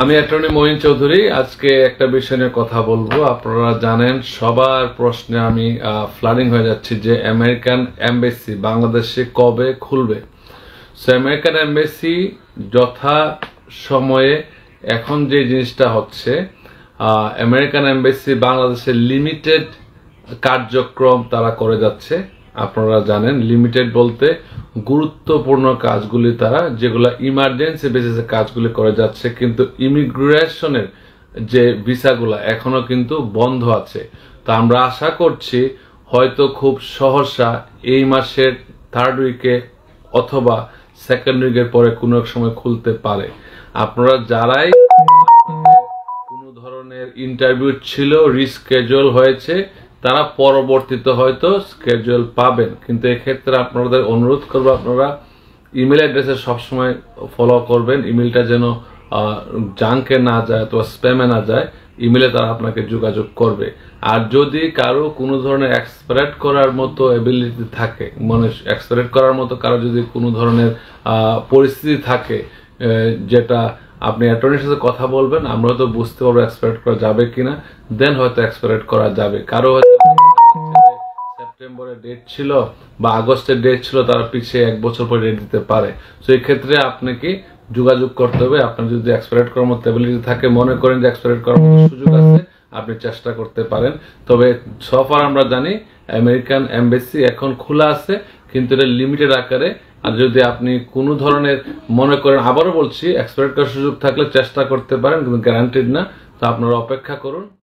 আমি অ্যাটর্নি মঈন চৌধুরী। আজকে একটা বিষয় নিয়ে কথা বলবো। আপনারা জানেন, সবার প্রশ্নে আমি ফ্লাডিং হয়ে যাচ্ছি যে আমেরিকান এমবেসি বাংলাদেশে কবে খুলবে। সো আমেরিকান এমবেসি যথা সময়ে এখন যে জিনিসটা হচ্ছে, আমেরিকান এমবেসি বাংলাদেশে লিমিটেড কার্যক্রম তারা করে যাচ্ছে। আপনারা জানেন, লিমিটেড বলতে গুরুত্বপূর্ণ কাজগুলি তারা, যেগুলো ইমার্জেন্সি বেসিসে কাজগুলি করে যাচ্ছে, কিন্তু ইমিগ্রেশনের যে ভিসাগুলো এখনো কিন্তু বন্ধ আছে। তো আমরা আশা করছি হয়তো খুব সহসা এই মাসের 3rd উইকে অথবা 2nd উইকের পরে কোনো এক সময় খুলতে পারে। আপনারা যারাই কোনো ধরনের ইন্টারভিউ ছিল, রিস্কেজুয়াল হয়েছে, তারা পরবর্তীতে হয়তো স্কেজুয়াল পাবেন। কিন্তু এক্ষেত্রে আপনাদের অনুরোধ করবো, আপনারা ইমেল অ্যাড্রেসে সবসময় ফলো করবেন। ইমেলটা যেন জাঙ্কে না যায় অথবা স্প্যামে না যায়। ইমেলে তারা আপনাকে যোগাযোগ করবে। আর যদি কারো কোনো ধরনের এক্সপারেট করার মতো এবিলিটি থাকে, মানে এক্সপারেট করার মতো কারো যদি কোনো ধরনের পরিস্থিতি থাকে, যেটা আপনি অ্যাটর্নির সাথে কথা বলবেন, আমরা হয়তো বুঝতে পারবো এক্সপারেট করা যাবে কিনা, দেন হয়তো এক্সপারেট করা যাবে। কারো হয়তো সেপ্টেম্বরের ডেট ছিল বা আগস্টের ডেট ছিল, তারা পিছিয়ে 1 বছর পরে ডেট দিতে পারে। তো এই ক্ষেত্রে আপনাকে যোগাযোগ করতে হবে। আপনার যদি এক্সপারেট করার মতো এবিলিটি থাকে, মনে করেন যে এক্সপারেট করার মতো সুযোগ আছে, আপনি চেষ্টা করতে পারেন। তবে সফর আমরা জানি আমেরিকান এমবেসি এখন খোলা আছে, কিন্তু এটা লিমিটেড আকারে। আর যদি আপনি কোনো ধরনের মনে করেন, আবারও বলছি, এক্সপারেট করার সুযোগ থাকলে চেষ্টা করতে পারেন, কিন্তু গ্যারান্টিড না। তো আপনারা অপেক্ষা করুন।